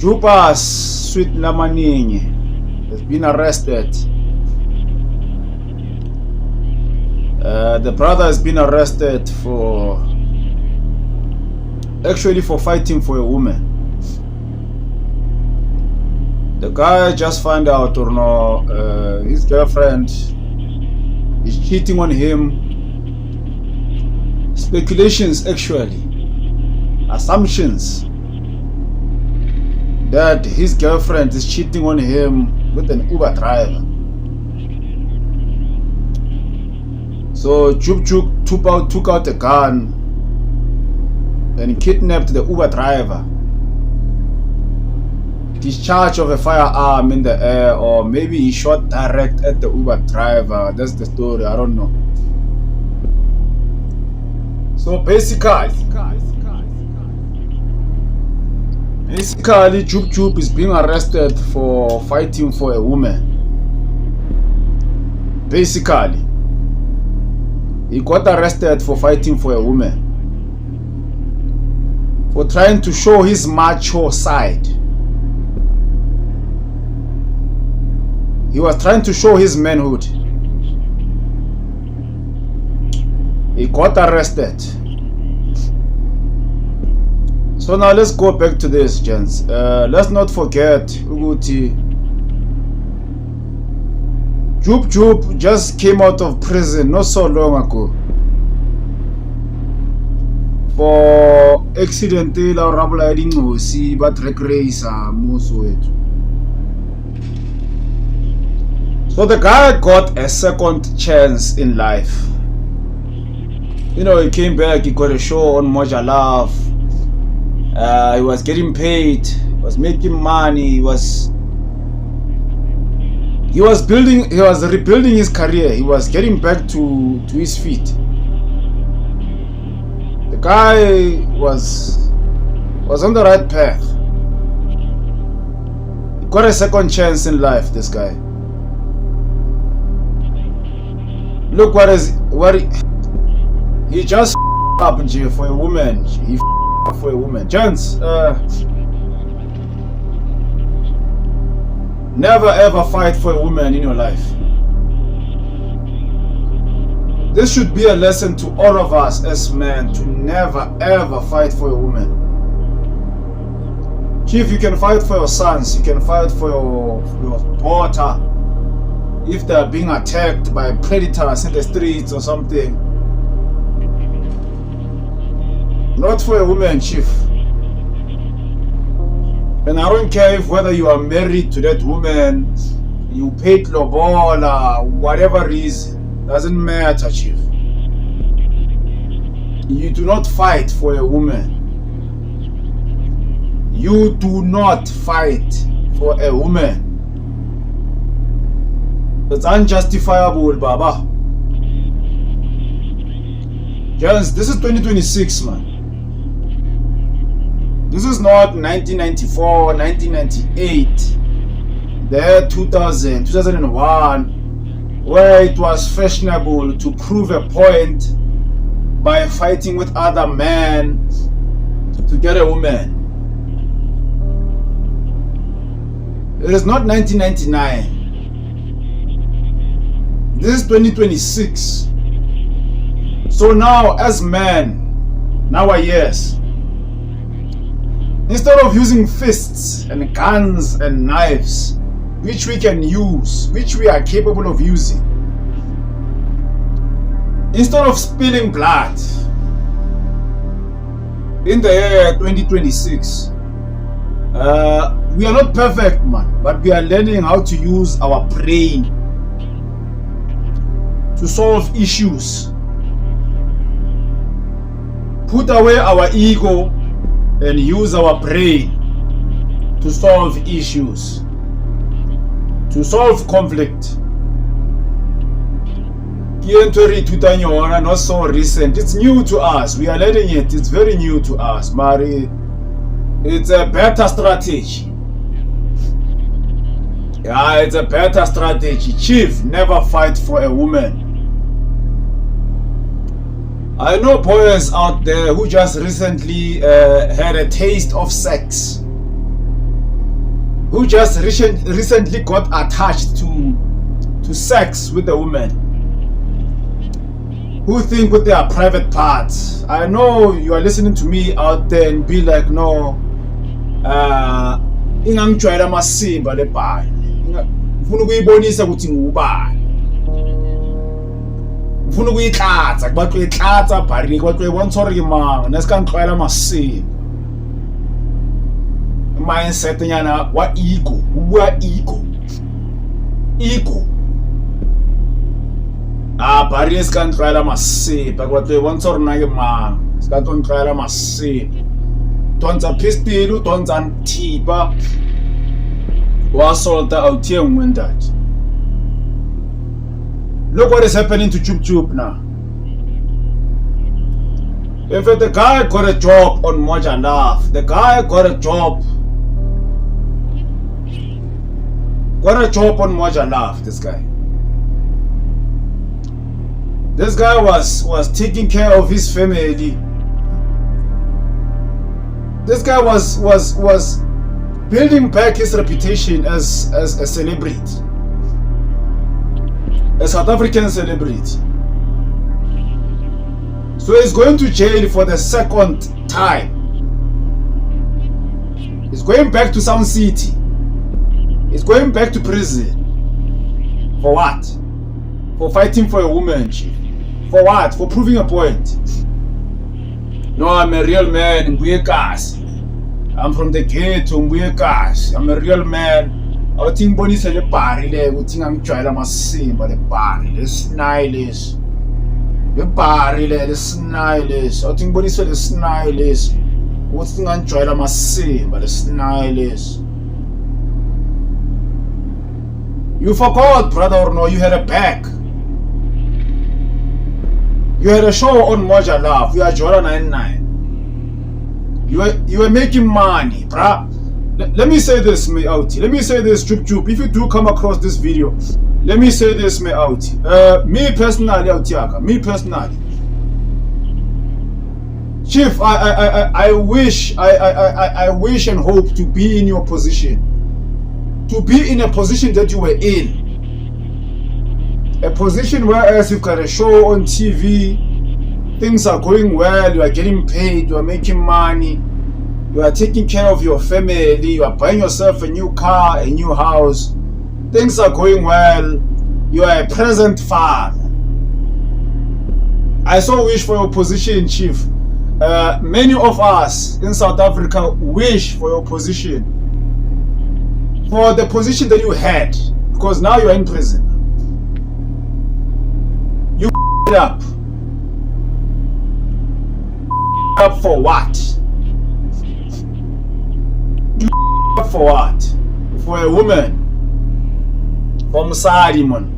Jupas Sweet Lamaning has been arrested. The brother has been arrested for fighting for a woman. The guy just found out, or no, his girlfriend is cheating on him. Speculations, actually, assumptions that his girlfriend is cheating on him with an Uber driver. So Jub Jub took out a gun and kidnapped the Uber driver, discharge of a firearm in the air, or maybe he shot direct at the Uber driver. That's the story, I don't know. So basically Jub Jub is being arrested for fighting for a woman. Basically, he got arrested for fighting for a woman, for trying to show his macho side. He was trying to show his manhood. He got arrested. So now let's go back to this, gents. Let's not forget Uguti. Jub Jub just came out of prison not so long ago for accidentally rabulating ngosi ba track racer mo Soweto. So the guy got a second chance in life. You know, he came back, he got a show on Moja Love. He was getting paid, he was making money, he was rebuilding his career, he was getting back to his feet. The guy was on the right path. He got a second chance in life, this guy. Look he just up for a woman. He for a woman. Gents, never ever fight for a woman in your life. This should be a lesson to all of us as men, to never ever fight for a woman. Chief, you can fight for your sons, you can fight for your daughter if they are being attacked by predators in the streets or something. Not for a woman, chief. And I don't care if whether you are married to that woman, you paid lobola, whatever reason, doesn't matter, chief. You do not fight for a woman. You do not fight for a woman. It's unjustifiable, Baba. Yes, this is 2026, man. This is not 1994, 1998, the 2000, 2001, where it was fashionable to prove a point by fighting with other men to get a woman. It is not 1999. This is 2026. So now, as men, nowadays, instead of using fists and guns and knives, which we can use, which we are capable of using, instead of spilling blood in the year 2026, we are not perfect, man, but we are learning how to use our brain to solve issues. Put away our ego and use our brain to solve issues, to solve conflict. Not so recent. It's new to us. We are learning it. It's very new to us. Mari, it's a better strategy. Yeah, it's a better strategy. Chief, never fight for a woman. I know boys out there who just recently had a taste of sex. who just recently got attached to sex with a woman, who think with their private parts. I know you are listening to me out there and be like, no, ingangijwayela amasimba le bhayi, ngifuna ukuyibonisa ukuthi ngubani, ngifuna ukuyihlatsa kubaxwe ihlatsa bhari kubaxwe bontsori imanga nesikangijwayela amasimba mindset nyana wa ego bhari esikangijwayela amasimba kubaxwe bontsori nake manga sikangijwayela amasimba donza pistol donza thipa wasolta awuthiye ngwendati. Look what is happening to Jub Jub now. If the guy got a job on Moja Love, the guy got a job on Moja Love, this guy was taking care of his family. This guy was building back his reputation as a celebrity, a South African celebrity. So he's going to jail for the second time. He's going back to Sound City. He's going back to prison. For what? For fighting for a woman, chief. For what? For proving a point. No, I'm a real man. I'm from the ghetto. I'm a real man. I think Bonnie said the party there. I think I'm trying to see, but the party, the stylish. The party there, the stylish. I think Bonnie said the stylish. I think I'm trying to see, but the stylish. You forgot, brother, or no? You had a back. You had a show on Moja Love. You are Jordan 99. You were making money, bruh. Let me say this, me out. Let me say this, Jub Jub. If you do come across this video, let me say this, me out. Me personally, Autiaka. Me personally, Chief. I wish and hope to be in your position. To be in a position that you were in. A position whereas you've got a show on TV, things are going well, you are getting paid, you are making money, you are taking care of your family, you are buying yourself a new car, a new house, things are going well, you are a present father. I so wish for your position, Chief. Many of us in South Africa wish for your position, for the position that you had, because now you are in prison. You up for what? You for what? For a woman, for Msadi, man.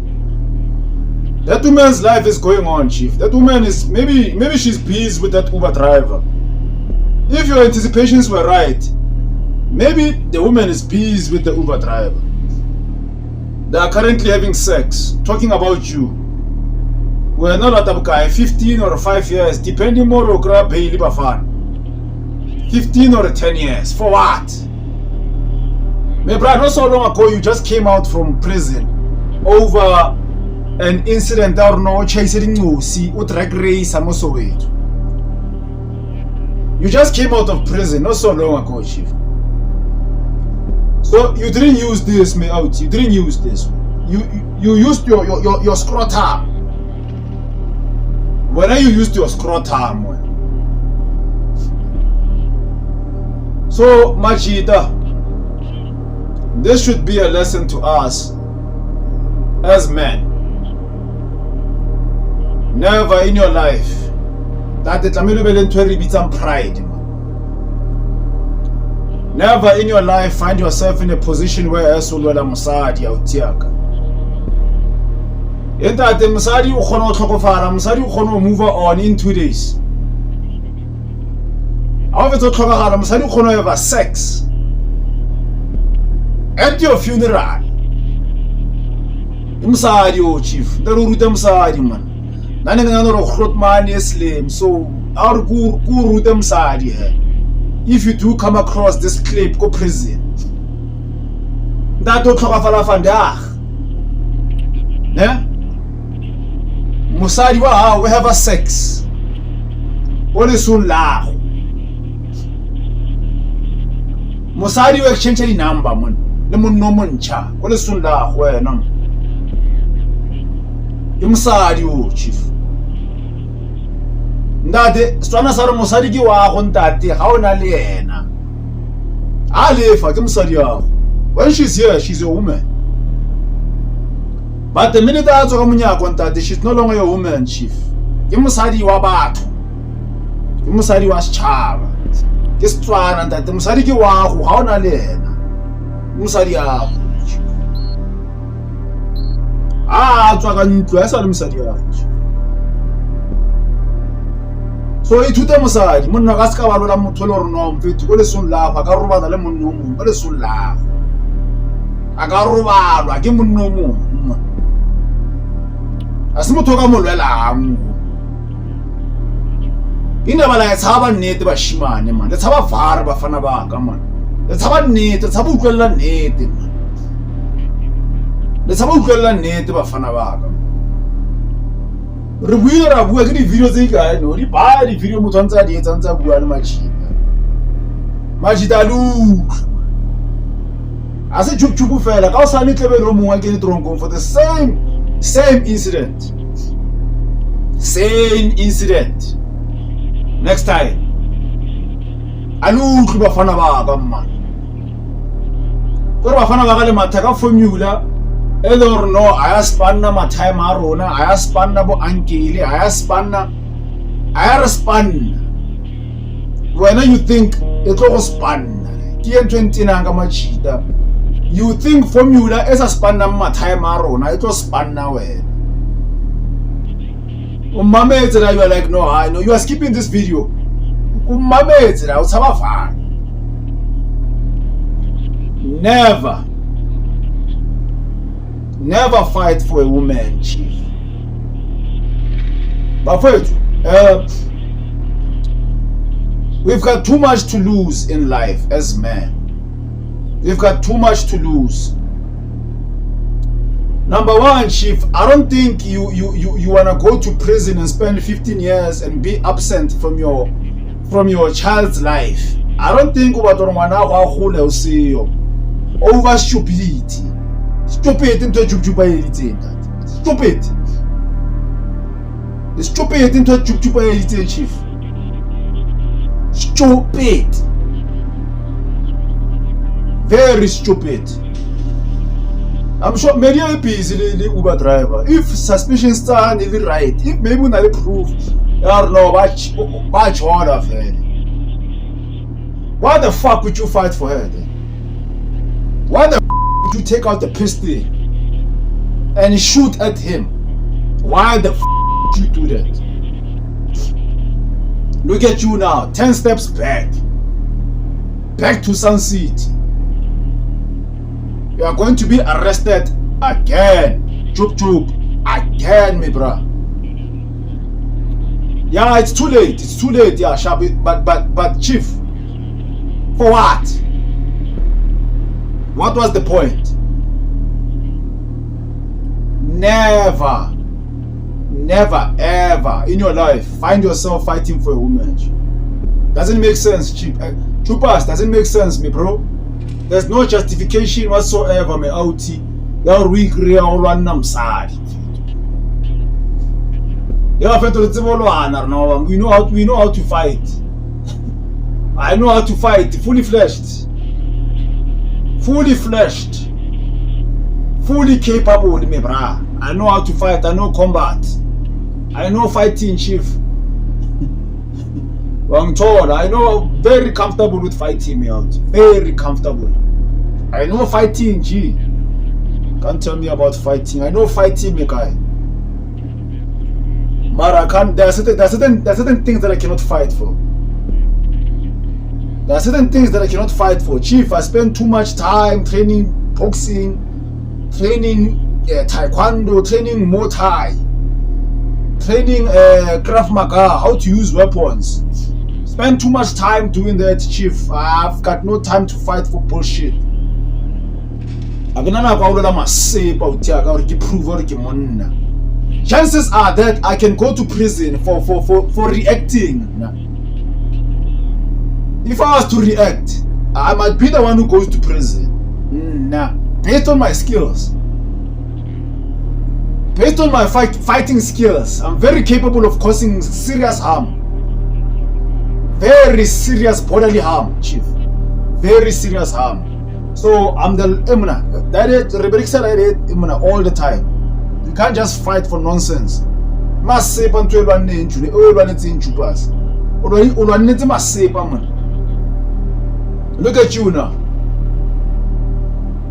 That woman's life is going on, Chief. That woman is maybe she's busy with that Uber driver. If your anticipations were right, maybe the woman is busy with the Uber driver. They are currently having sex, talking about you. We're not at guy 15 or 5 years, depending more on grab Bailey Bafan. 15 or 10 years. For what? My brother, not so long ago you just came out from prison over an incident or no chasing Musi or drag race and also wait. You just came out of prison not so long ago, Chief. So you didn't use this, me out. You didn't use this. You used your scrotum. When you used your scrotum. So Majida, this should be a lesson to us as men. Never in your life that the Tamilubelen bit some pride. Never in your life find yourself in a position where Esulwela Musadi Autiaka. Enta the Musadi Ukono Tokofara, Musadi Ukono move on in 2 days. However, Tokofara, Musadi Ukono have sex at your funeral. Musadi, oh Chief, the Rurutam Sadi man. None of man is slim, so our guru them sadi. If you do come across this clip, go prison. ntate o tlhokafala fandag ne mosadi wa hao we have a sex o le son lago mosadi o exchange di number mon le monno montšha o le son lago wena ke mosadi o chief ntate setswana sa re mosadi ke wa go ntate ga o na le yena a lefa ke mosadi yago. When she's here, she's a woman. But the minute I talk about she's no longer a woman, chief. Ke mosadi wa batho. Ke mosadi wa setšhaba. Ke Setswana ntate mosadi ke wa go ga o na le yena. Mosadi yago. Tswa ka ntlo a sa le mosadi yago. So ithute mosadi monna ka se ka balola motho le gore no mfetu go le son lago ka robana le monna o mongwe go le son lago. A ka robalwa ke monna o mongwe a se motho ka mo lwelang ina bala ya tshaba nnete ba shimane man le tshaba vara ba fana ba ka man le tshaba nnete tshaba utlwella nnete man le tshaba utlwella nnete ba fana ba ka re buile ra bua ke di video tse ka no di ba di video motho ntse a di etsa ntse a bua le machita lu as a Jub Jub fella ka o sa nitlebe lo mongwe ke tronkong for the same incident. Next time alu ba fana ba ka man ko ba fana ba ka le mathaka formula elor no aya spanna matime a rona aya spanna bo ankele aya respanna wena you think it go spanna ke 20 nanga machita. You think formula is a spanna matime a rona it was spanna wena umametse na you are like no I know you are skipping this video umametse na utsaba fana never fight for a woman chief but first we've got too much to lose in life as men. We've got too much to lose. Number one, chief, I don't think you wanna go to prison and spend 15 years and be absent from your child's life. I don't think over stupidity. Stupid into Jub Jub Stupid. Stupid into Jub Jub chief. Stupid. Very stupid. I'm sure maybe a busy Uber driver. If suspicion stand even right, if maybe not proof, I don't know what order of her. Why the fuck would you fight for her then? Why the would you take out the pistol and shoot at him? Why the would you do that? Look at you now, 10 steps back to Sun City. You are going to be arrested again. Jub Jub. Again, my bro. Yeah, it's too late. Yeah, Shabi. But chief. For what? What was the point? Never ever in your life find yourself fighting for a woman. Doesn't make sense, chief. Chupas, doesn't make sense, me bro. There's no justification whatsoever, me outie. That we create all one side. Yeah, we know how to fight. I know how to fight, fully fleshed, fully capable, me bra. I know how to fight. I know combat. I know fighting, chief. I'm told I know very comfortable with fighting me out. Very comfortable. I know fighting, G. Can't tell me about fighting. I know fighting, me guy. Mara can't. There are certain things that I cannot fight for. There are certain things that I cannot fight for. Chief, I spend too much time training boxing, training taekwondo, training Muay Thai, training Krav Maga, how to use weapons. Spend too much time doing that, chief. I've got no time to fight for bullshit. I Chances are that I can go to prison for reacting. If I was to react, I might be the one who goes to prison. Based on my skills, based on my fighting skills, I'm very capable of causing serious harm. Very serious bodily harm, Chief. Very serious harm. So I'm the Imna. That is Imna all the time. You can't just fight for nonsense. Look at you now.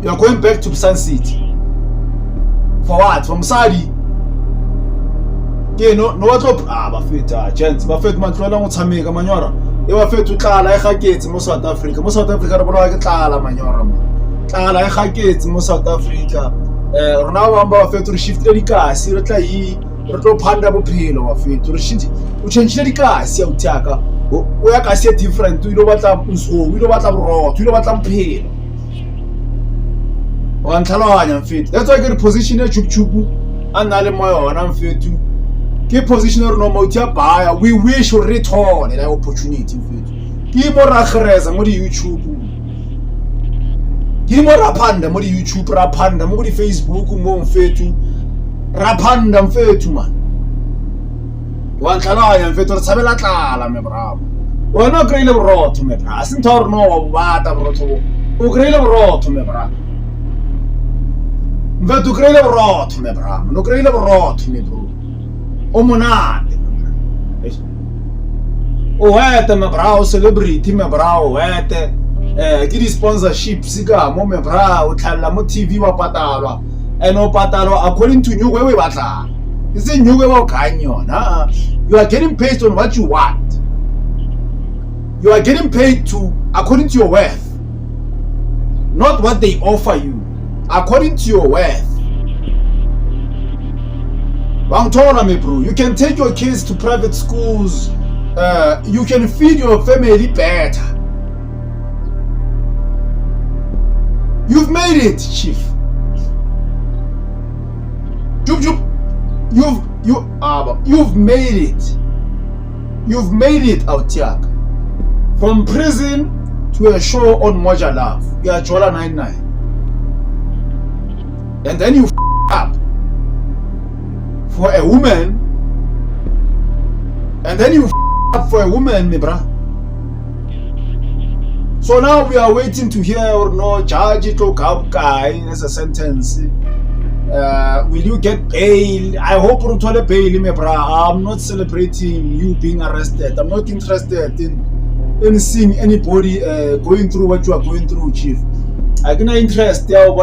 You are going back to Sun City. For what? From Saudi? No what up? Bafeta, gents, Bafet man tlola go tshameka manyora. E ba fetu tlala e gaketse mo South Africa. Mo South Africa re bona ke tlala manyora mo. Tlala e gaketse mo South Africa. Rona ba ba fetu re shift di kasi re tla yi re tlo phanda bophelo ba fetu re shift o change di kasi ya uthaka. O ya kasi different. O ilo batla nso, o ilo batla borotho, o ilo batla bophelo. Wa ntlalanya mfetu. That's why ke position ya Jub Jub ana le moyo ona mfetu. Ke position ya rona mo tia baya. We wish to return that opportunity mfetu. Ke mo ragreza mo di YouTube. Ke mo rapanda mo di YouTube, rapanda mo di Facebook mo mfetu. Rapanda mfetu man. Wa ntlalanya mfetu re tshabela tlala me bravo. Wena o kreile borotho me bravo. Sintoro no wa bata borotho. O kreile borotho me bravo. Mfetu kreile borotho me bravo. No kreile borotho me bro. O monate. O hete me bravo celebrity me bravo hete. Ke di sponsorships ka mo me bravo tlhalla mo TV wa patalwa. Eno patalwa according to nyuko we batla. Is it nyuko wa kanyona? You are getting paid on what you want. You are getting paid to according to your worth. Not what they offer you. According to your worth. Me bro, you can take your kids to private schools. You can feed your family better. You've made it, Chief. Jub Jub, you've made it. You've made it, Autiak. From prison to a show on Moja Love. You are Jola 99. And then you up for a woman. And then you up for a woman, me bra. So now we are waiting to hear or no judge it or guy as a sentence. Will you get bail? I hope you will bail, me bra. I'm not celebrating you being arrested. I'm not interested in seeing anybody going through what you are going through, Chief. I have no interest. I've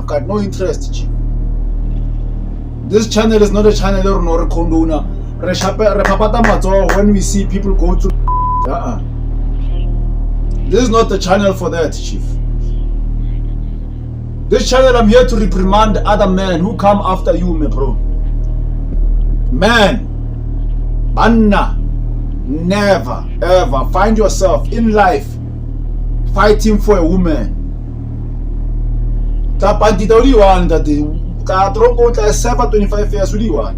got no interest, Chief. This channel is not a channel or no condona. When we see people go through, this is not the channel for that, Chief. This channel, I'm here to reprimand other men who come after you, my bro. Man, Anna, never ever find yourself in life fighting for a woman. Tapantita uli one that the tronco 25 years uli one.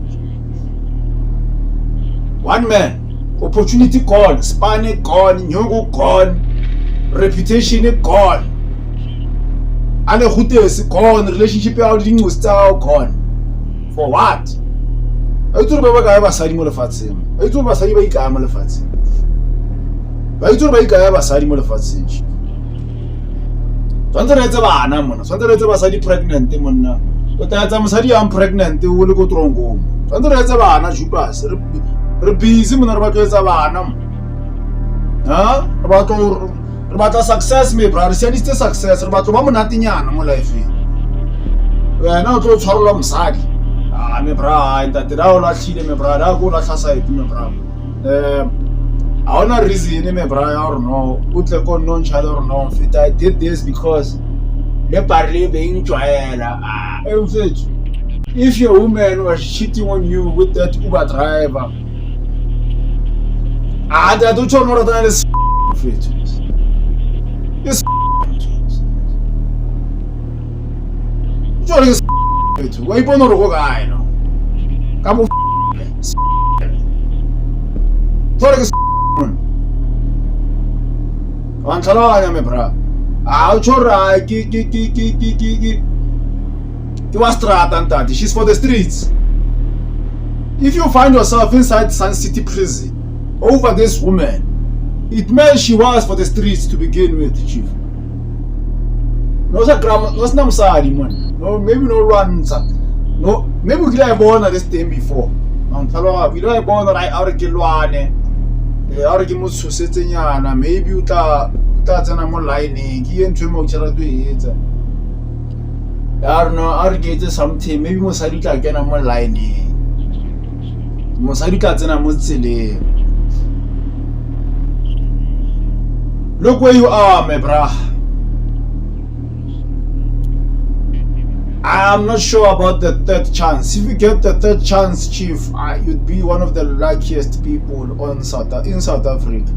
One man, opportunity gone, span gone, nyongo gone, reputation gone. And a is gone, relationship out in style gone. For what? I told my guy was side molafatsim. I told my side by Kamalafatsim. I told my guy was side molafatsim. Sonderezabana, Sonderezabasadi pregnant, Mona. But I'm sorry I'm pregnant, you will go to Rongo. Sonderezabana, Jupas, Rebizim and Rabazavana. Huh? About a success, me, brother. Send it to success. About a woman at the Yan, my life. We are not all Charlam Sadi. Me bride, that the Raula Chile, me brother, I'll go to society, me brother. I wanna reason, me brother, or no, put the con non shadow or no fit. I did this because me parley being Joella. If your woman was cheating on you with that Uber driver, I don't know what that is. It's jwale ke wethu wa ipona hore go kae no ka bo jwale ke wa ntlhaloganya me bra a o tshora ke was strata ntate. She's for the streets. If you find yourself inside Sun City prison over this woman, it means she was for the streets to begin with, chief. No msadi man. No, maybe no runs. No, maybe we could born at this thing before. We don't born right out of Kilwane. Out of Kimusu Setanyana, maybe you thought I'm lining. He and Timo Charatu. I don't know, argue something, maybe Mosarika again I'm lining. Mosarika and I'm Mutsili. Look where you are, my brah. I'm not sure about the third chance. If you get the third chance, chief, you'd be one of the luckiest people in South Africa.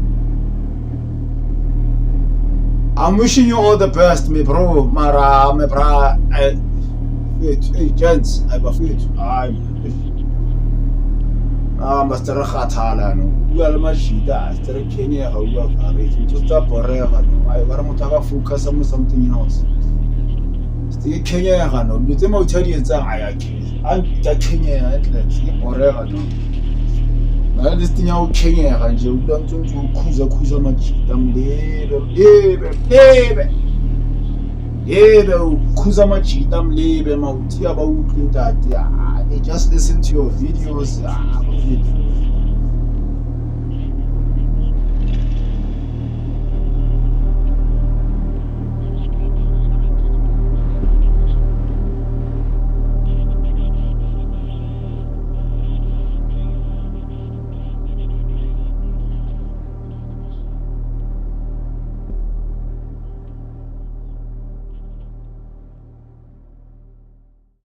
I'm wishing you all the best, my bro, Mara, my bra. Hey, gents, I'm afraid. Master Khatala, no. You are Mashida, Mr. Kenya, how you are raising to stop forever. I want to focus on something else. Stay Kenya, no. You tell me, tell you, I'm Kenya, forever. No, this thing out Kenya, and you don't do Kuza much. Kuzamachi, them label, about that. They just listen to your videos.